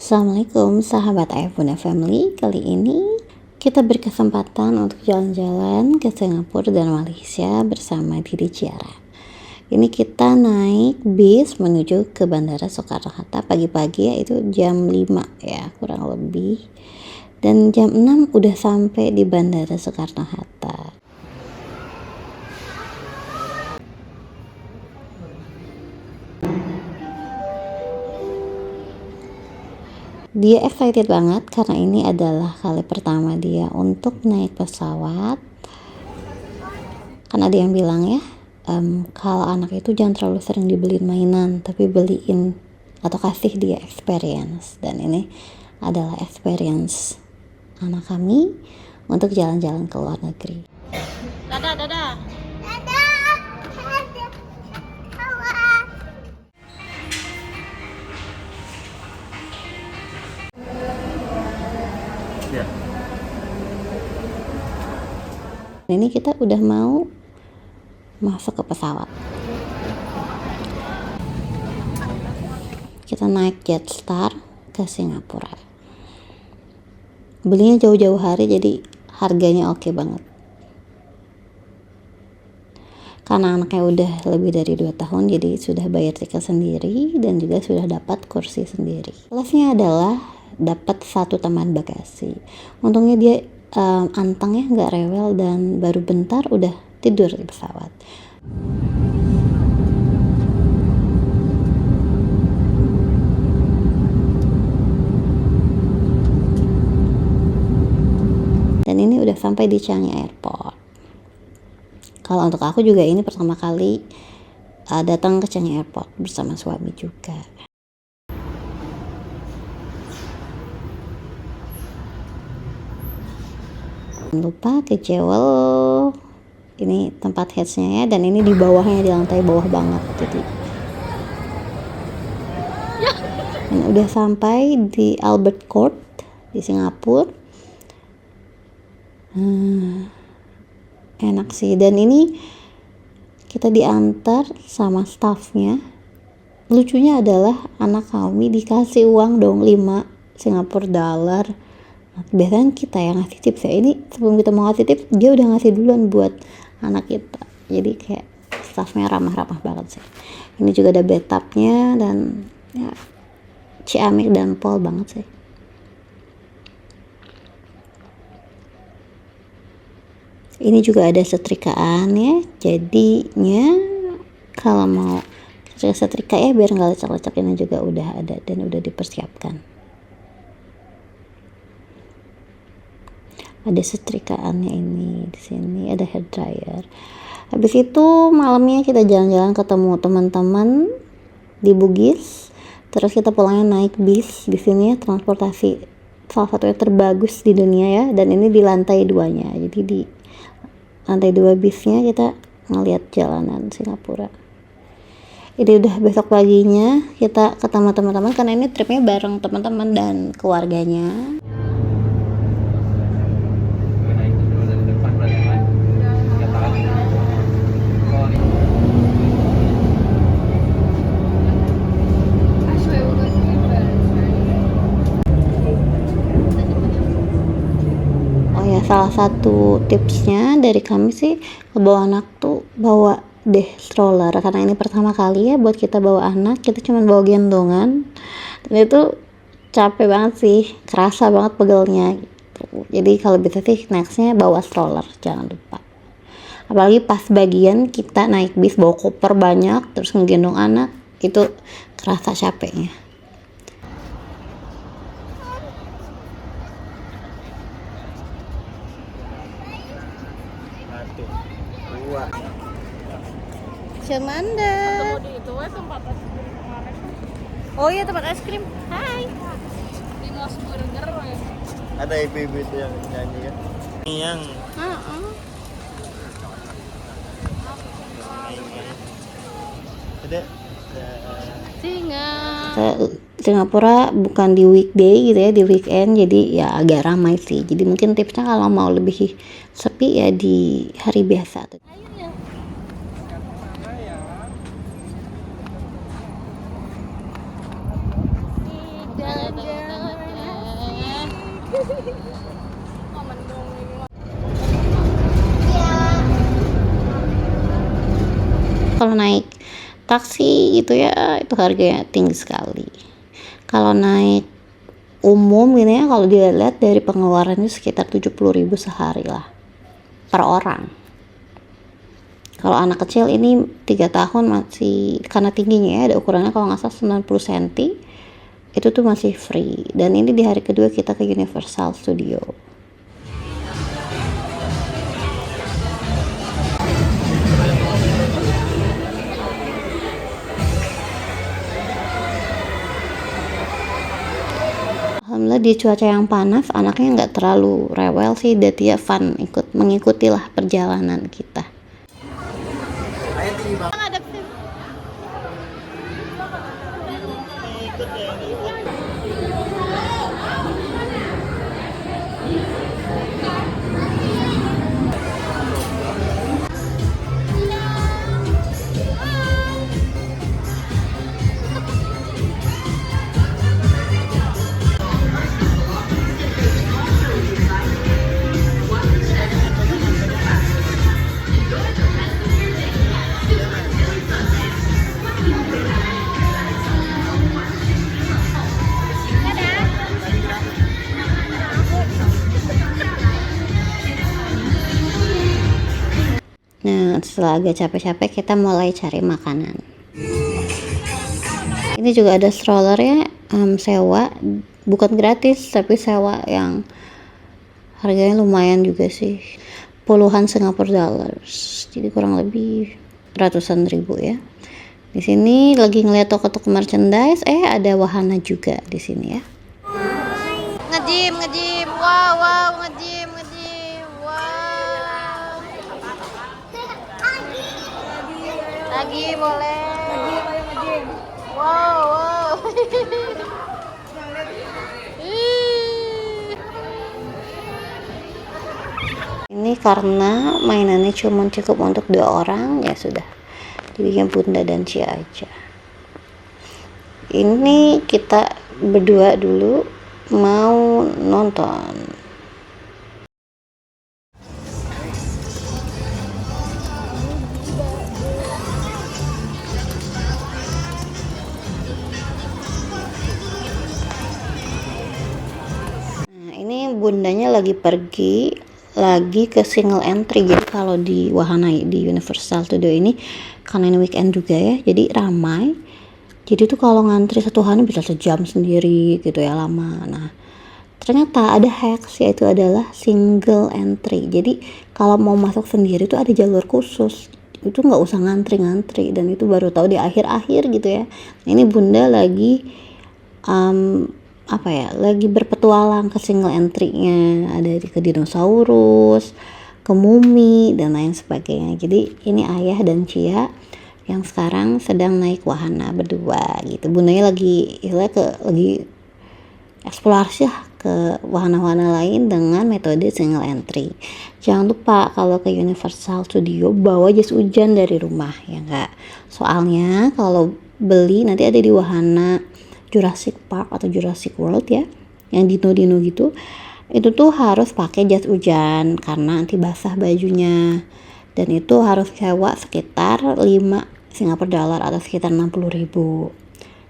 Assalamualaikum sahabat Ayah Family. Kali ini kita berkesempatan untuk jalan-jalan ke Singapura dan Malaysia bersama Didi Ciara. Ini kita naik bis menuju ke Bandara Soekarno-Hatta pagi-pagi, yaitu jam 5 ya kurang lebih. Dan jam 6 udah sampai di Bandara Soekarno-Hatta. Dia excited banget karena ini adalah kali pertama dia untuk naik pesawat. Kan ada yang bilang ya, kalau anak itu jangan terlalu sering dibeliin mainan, tapi beliin atau kasih dia experience. Dan ini adalah experience anak kami untuk jalan-jalan ke luar negeri. Dadah, dadah. Ya. Ini kita udah mau masuk ke pesawat. Kita naik Jetstar ke Singapura. Belinya jauh-jauh hari, jadi harganya oke banget. Karena anaknya udah lebih dari 2 tahun, jadi sudah bayar tiket sendiri dan juga sudah dapat kursi sendiri. Plusnya adalah dapat 1 teman bagasi. Untungnya dia anteng ya, nggak rewel, dan baru bentar udah tidur di pesawat. Dan ini udah sampai di Changi Airport. Kalau untuk aku juga ini pertama kali datang ke Changi Airport bersama suami juga. Jangan lupa ke Jewel, ini tempat headsnya ya, dan ini di bawahnya, di lantai bawah banget. Jadi dan udah sampai di Albert Court di Singapura. Enak sih, dan ini kita diantar sama staffnya. Lucunya adalah anak kami dikasih uang dong 5 Singapura dollar. Biasanya kita yang ngasih tips ya, ini sebelum kita mau ngasih tips dia udah ngasih duluan buat anak kita. Jadi kayak staffnya ramah-ramah banget sih. Ini juga ada bathtubnya dan ya ciamik dan pol banget sih. Ini juga ada setrikaan ya, jadinya kalau mau setrika ya biar nggak lecek-lecek, ini juga udah ada dan udah dipersiapkan. Ada setrikaannya ini, di sini ada hair dryer. Habis itu malamnya kita jalan-jalan ketemu teman-teman di Bugis. Terus kita pulangnya naik bis. Di sini ya transportasi salah satu yang terbagus di dunia ya, dan ini di lantai 2-nya. Jadi di lantai 2 bisnya kita ngeliat jalanan Singapura. Ini udah besok paginya kita ketemu teman-teman karena ini tripnya bareng teman-teman dan keluarganya. Salah satu tipsnya dari kami sih, bawa anak tuh bawa deh stroller, karena ini pertama kali ya buat kita bawa anak. Kita cuma bawa gendongan dan itu capek banget sih, kerasa banget pegelnya gitu. Jadi kalau bisa sih nextnya bawa stroller, jangan lupa. Apalagi pas bagian kita naik bis bawa koper banyak terus ngegendong anak, itu kerasa capeknya. Cemanda. Ketemu di itu tempat es krim kemarin. Oh iya, tempat es krim. Hai. Di Nos Burger ya. Ada ibu-ibu itu yang nyanyi kan? Yang ada Singa. Singapura bukan di weekday gitu ya, di weekend, jadi ya agak ramai sih. Jadi mungkin tipsnya kalau mau lebih sepi ya di hari biasa. Jalan-jalan. Oh, mendung ini mah. Kalau naik taksi gitu ya, itu harganya tinggi sekali. Kalau naik umum gitu ya, kalau dilihat dari pengeluarannya sekitar 70.000 sehari lah per orang. Kalau anak kecil ini 3 tahun masih, karena tingginya ya, ada ukurannya kalau nggak salah 90 cm, itu tuh masih free. Dan ini di hari kedua kita ke Universal Studio. Alhamdulillah di cuaca yang panas anaknya nggak terlalu rewel sih, dan dia fun mengikuti lah perjalanan kita. Ada sih. Nah, setelah agak capek-capek kita mulai cari makanan. Ini juga ada stroller ya, sewa, bukan gratis tapi sewa yang harganya lumayan juga sih, puluhan Singapore dollars, jadi kurang lebih ratusan ribu ya. Di sini lagi ngeliat toko-toko merchandise, ada wahana juga di sini ya. Ngejim. Wow, ngejim. Wow. Lagi boleh. Wow. Ini karena mainannya cuma cukup untuk 2 orang, ya sudah jadinya Bunda dan Cia aja. Ini kita berdua dulu mau nonton. Nah, ini bundanya lagi pergi, lagi ke single entry. Jadi kalau di wahana di Universal Studio ini, karena ini weekend juga ya, jadi ramai. Jadi tuh kalau ngantri satu hari bisa sejam sendiri gitu ya, lama. Nah, ternyata ada hacks, yaitu adalah single entry. Jadi kalau mau masuk sendiri tuh ada jalur khusus, itu nggak usah ngantri-ngantri, dan itu baru tahu di akhir-akhir gitu ya. Nah, ini Bunda lagi lagi berpetualang ke single entry-nya, ada ke dinosaurus, ke mumi, dan lain sebagainya. Jadi ini ayah dan Cia yang sekarang sedang naik wahana berdua gitu. Bundanya lagi eksplorasi ke wahana-wahana lain dengan metode single entry. Jangan lupa kalau ke Universal Studio bawa jas hujan dari rumah ya enggak. Soalnya kalau beli nanti ada di wahana Jurassic Park atau Jurassic World ya, yang dino-dino gitu. Itu tuh harus pakai jas hujan karena nanti basah bajunya. Dan itu harus sewa sekitar 5 Singapore dollar atau sekitar 60.000.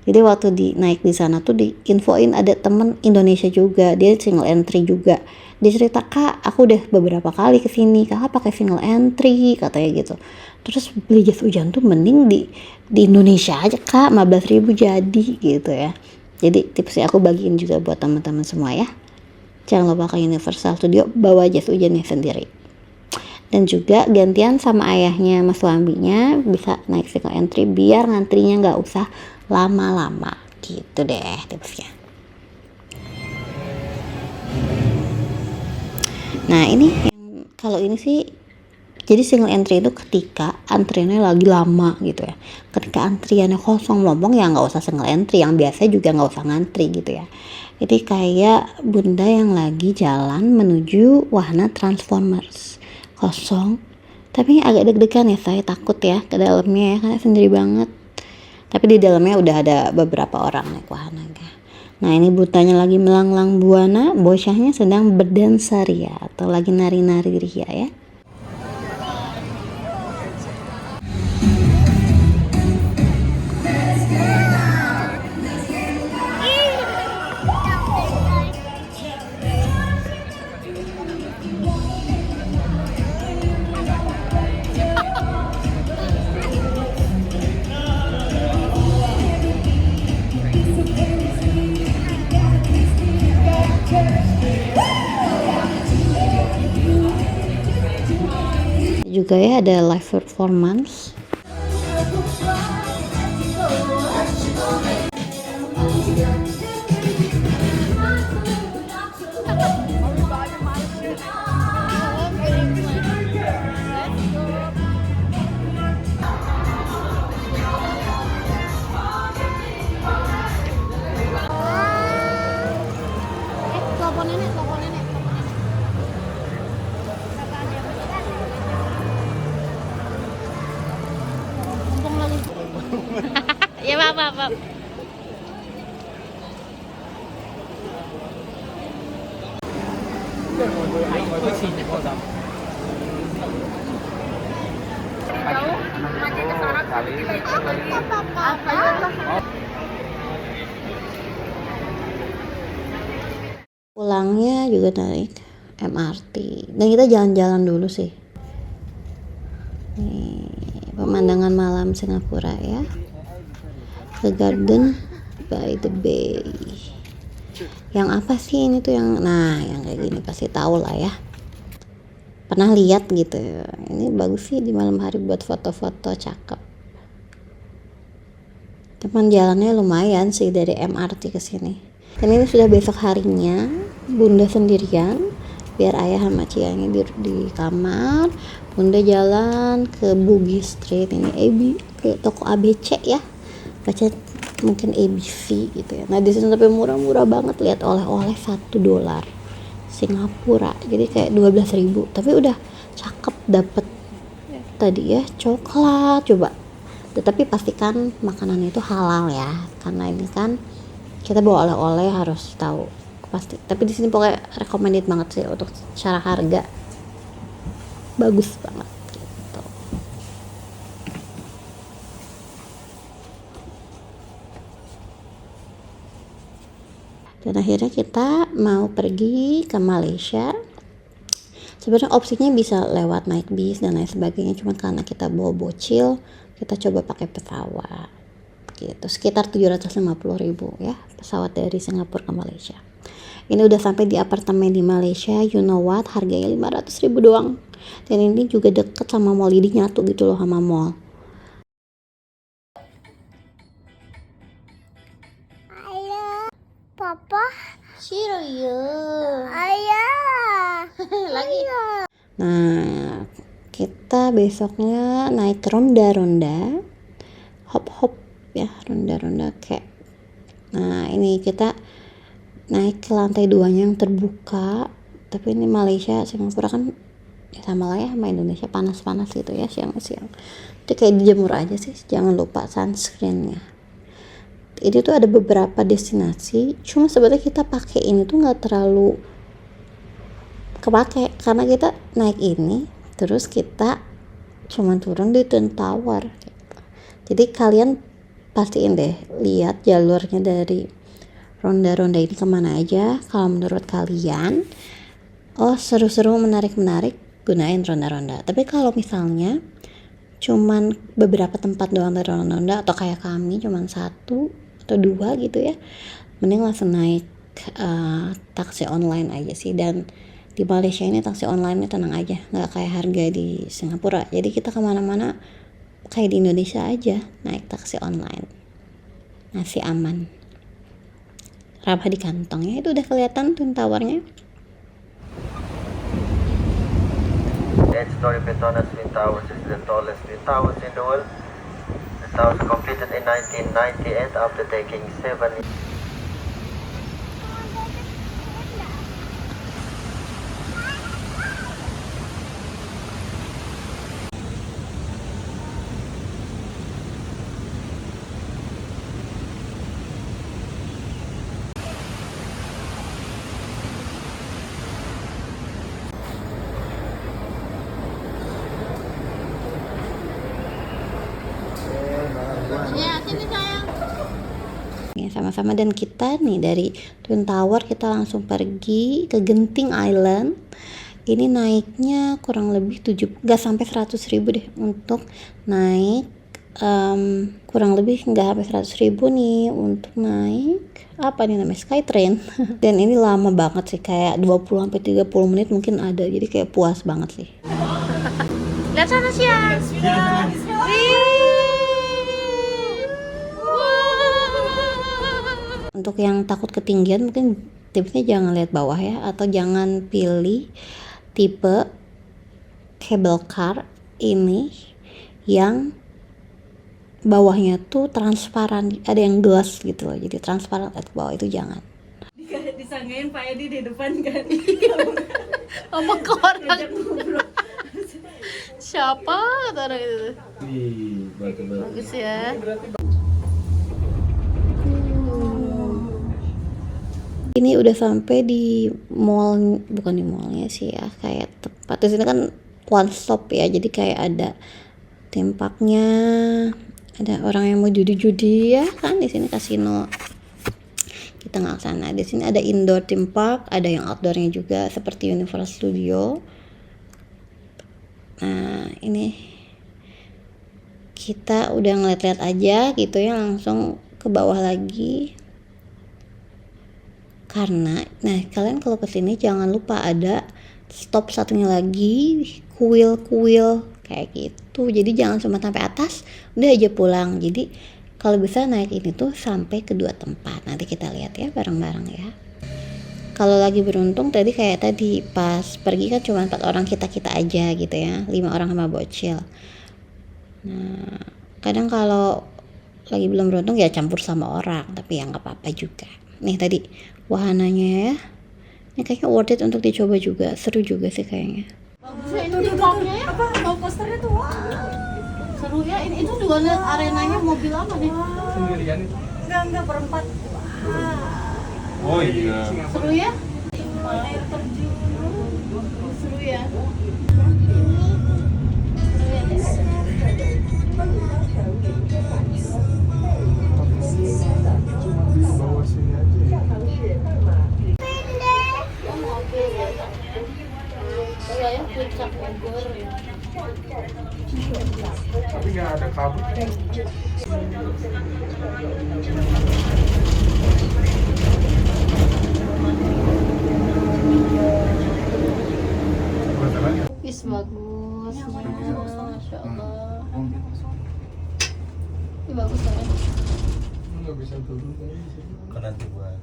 Jadi waktu naik di sana tuh diinfoin ada temen Indonesia juga, dia single entry juga. Dia cerita, "Kak, aku udah beberapa kali kesini, kakak pakai single entry," katanya gitu. Terus beli jas hujan tuh mending di Indonesia aja, Kak, 15.000 jadi gitu ya. Jadi tipsnya aku bagiin juga buat teman-teman semua ya. Jangan lupa ke Universal Studio bawa jas hujannya sendiri. Dan juga gantian sama ayahnya Mas Lambinya bisa naik single entry biar ngantrinya nggak usah lama-lama gitu deh tipsnya. Nah ini kalau ini sih, jadi single entry itu ketika antriannya lagi lama gitu ya. Ketika antriannya kosong lompong ya nggak usah single entry, yang biasa juga nggak usah ngantri gitu ya. Jadi kayak Bunda yang lagi jalan menuju wahana Transformers, kosong, tapi agak deg-degan ya, saya takut ya ke dalamnya ya, karena sendiri banget. Tapi di dalamnya udah ada beberapa orang naik wahananya. Nah ini butanya lagi melanglang buana, bocahnya sedang berdansa ria atau lagi nari-nari ria ya. Juga ya ada live performance. Telepon nenek, telepon nenek. Mumpung lagi. Ya maaf, maaf, maaf. Pulangnya juga naik MRT dan kita jalan-jalan dulu sih. Nih, pemandangan malam Singapura ya, ke Garden by the Bay. Yang apa sih ini tuh yang, nah yang kayak gini pasti tahu lah ya, pernah lihat gitu. Ini bagus sih di malam hari buat foto-foto, cakep. Teman jalannya lumayan sih dari MRT ke sini. Dan ini sudah besok harinya, Bunda sendirian, biar ayah sama Cianya di kamar. Bunda jalan ke Bugis Street, ini ke toko ABC ya, baca mungkin ABC gitu ya. Nah di sini tapi murah-murah banget, lihat oleh-oleh $1 Singapura, jadi kayak 12.000, tapi udah cakep. Dapet tadi ya coklat, coba. Tetapi pastikan makanan itu halal ya, karena ini kan kita bawa oleh-oleh, harus tahu pasti. Tapi di sini pokoknya recommended banget sih untuk secara harga, bagus banget gitu. Dan akhirnya kita mau pergi ke Malaysia. Sebenarnya opsinya bisa lewat naik bis dan lain sebagainya, cuma karena kita bawa bocil, kita coba pakai pesawat gitu, sekitar 750.000 ya, pesawat dari Singapura ke Malaysia. Ini udah sampai di apartemen di Malaysia, you know what, harganya 500.000 doang. Dan ini juga deket sama mall, jadi nyatu gitu loh sama mall. Ayah, papa, Serius? ayah, Lagi. Nah, kita besoknya naik ronda-ronda, hop-hop ya, ronda-ronda kayak. Nah, ini kita naik ke lantai 2-nya yang terbuka. Tapi ini Malaysia, Singapura kan ya sama lah ya sama Indonesia, panas-panas gitu ya siang-siang. Jadi kayak dijemur aja sih, jangan lupa sunscreennya. Ini tuh ada beberapa destinasi, cuma sebetulnya kita pakai ini tuh nggak terlalu kepake, karena kita naik ini terus kita cuma turun di Twin Tower gitu. Jadi kalian pastiin deh lihat jalurnya dari ronda-ronda ini kemana aja. Kalau menurut kalian seru-seru, menarik-menarik, gunain ronda-ronda. Tapi kalau misalnya cuman beberapa tempat doang dari ronda-ronda, atau kayak kami cuman 1 atau 2 gitu ya, mending langsung naik taksi online aja sih. Dan di Malaysia ini taksi online nya tenang aja, nggak kayak harga di Singapura. Jadi kita kemana-mana kayak di Indonesia aja, naik taksi online, masih aman. Ramah di kantongnya, itu udah kelihatan Twin Tower-nya. The story Petronas Twin Towers is the tallest twin towers in the world. The towers completed in 1998 after taking 7 years. sama-sama. Dan kita nih dari Twin Tower kita langsung pergi ke Genting Island. Ini naiknya kurang lebih gak sampai 100.000 deh untuk naik, kurang lebih nggak sampai 100.000 nih untuk naik apa nih namanya, Skytrain. Dan ini lama banget sih, kayak 20-30 menit mungkin ada, jadi kayak puas banget sih. Lihat sana siang. Untuk yang takut ketinggian mungkin tipsnya jangan lihat bawah ya, atau jangan pilih tipe cable car ini yang bawahnya tuh transparan, ada yang glass gitu loh, jadi transparan ke bawah, itu jangan. Disanggain Pak Edi di depan kan. Apa ke orang? Siapa kata orang itu? Bagus ya. Ini udah sampai di mall, bukan di mallnya sih ya, kayak tempat di sini kan one stop ya, jadi kayak ada theme parknya, ada orang yang mau judi-judi ya kan, di sini kasino. Kita nggak sana. Di sini ada indoor theme park, ada yang outdoornya juga seperti Universal Studio. Nah ini kita udah ngeliat-liat aja gitu ya, langsung ke bawah lagi. Karena, nah kalian kalau kesini jangan lupa ada stop satunya lagi, kuil-kuil kayak gitu. Jadi jangan cuma sampai atas udah aja pulang. Jadi kalau bisa naik ini tuh sampai kedua tempat. Nanti kita lihat ya bareng-bareng ya. Kalau lagi beruntung tadi kayak tadi pas pergi kan cuma 4 orang kita aja gitu ya, 5 orang sama bocil. Nah kadang kalau lagi belum beruntung ya campur sama orang, tapi ya nggak apa-apa juga. Nih tadi wahananya ya, ini kayaknya worth it untuk dicoba juga, seru juga sih kayaknya. Bagusnya ini di parknya ya. Apa posternya tuh? Wah. Seru ya. Ini itu juga lihat arenanya mobil apa nih? Sendirian itu? Enggak berempat. Oh iya. Seru ya. Air terjun. Seru ya. Bawa sini aja ya. Saya puncak Bogor ya. Tapi nggak ada kabut. Is bagus. Masya Allah. Ini bagus ya. Nggak bisa turun kayaknya di sini. Kan nanti buat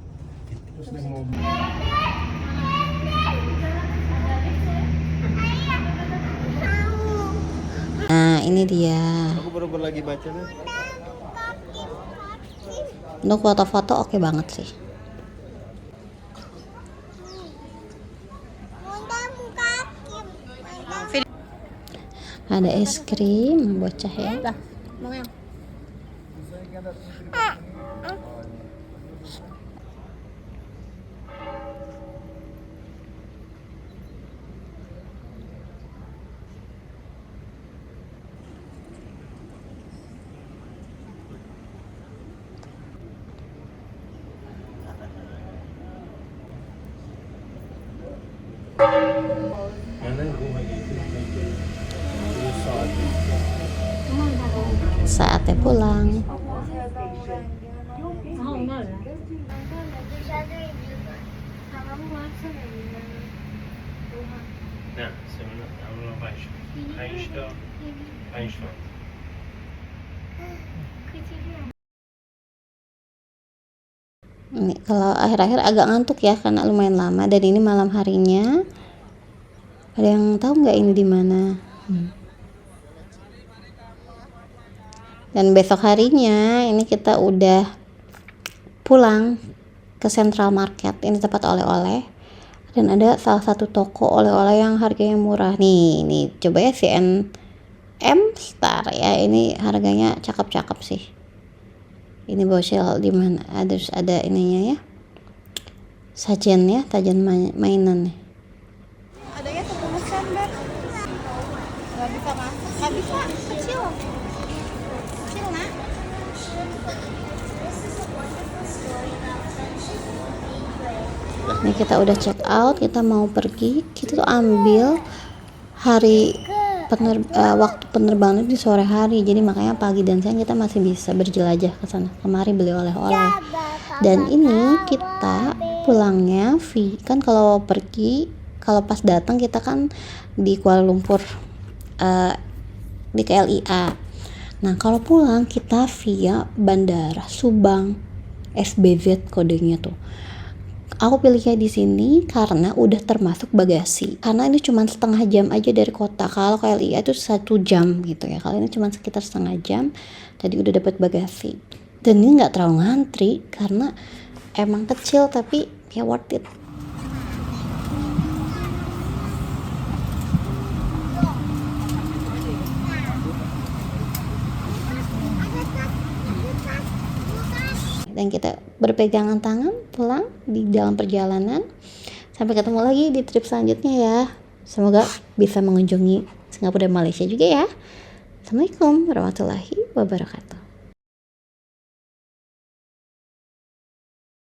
Terus naik mobil. Nah ini dia. Aku baru lagi baca nih. Untuk foto-foto oke banget sih. Ada es krim bocah ya. Mau yang Mana rumah itu? Resort. Saatnya pulang. Nah, sebenarnya Allah baik. Kaishto. Kaishto. Ini kalau akhir-akhir agak ngantuk ya karena lumayan lama, dan ini malam harinya. Ada yang tahu nggak ini di mana? Dan besok harinya ini kita udah pulang ke Central Market. Ini tempat oleh-oleh. Dan ada salah satu toko oleh-oleh yang harganya murah. Nih coba ya C&M Star ya. Ini harganya cakep-cakep sih. Ini bocil di mana? Ada ininya ya. Sajian mainan nih. adanya 10 sen, Beb. Nggak bisa masuk. Nggak bisa, kecil. Kecil, Nak. Nih kita udah check out, kita mau pergi. Kita tuh ambil waktu penerbangan di sore hari, jadi makanya pagi dan siang kita masih bisa berjelajah ke sana kemari beli oleh-oleh. Dan ini kita pulangnya kan kalau pas datang kita kan di Kuala Lumpur, di KLIA. Nah kalau pulang kita via bandara Subang, SBZ kodenya tuh. Aku pilihnya di sini karena udah termasuk bagasi. Karena ini cuma setengah jam aja dari kota. Kalau KLIA itu 1 jam gitu ya. Kalau ini cuma sekitar setengah jam. Tadi udah dapat bagasi. Dan ini nggak terlalu ngantri karena emang kecil tapi ya worth it. Dan kita berpegangan tangan pulang di dalam perjalanan. Sampai ketemu lagi di trip selanjutnya ya. Semoga bisa mengunjungi Singapura dan Malaysia juga ya. Assalamualaikum warahmatullahi wabarakatuh.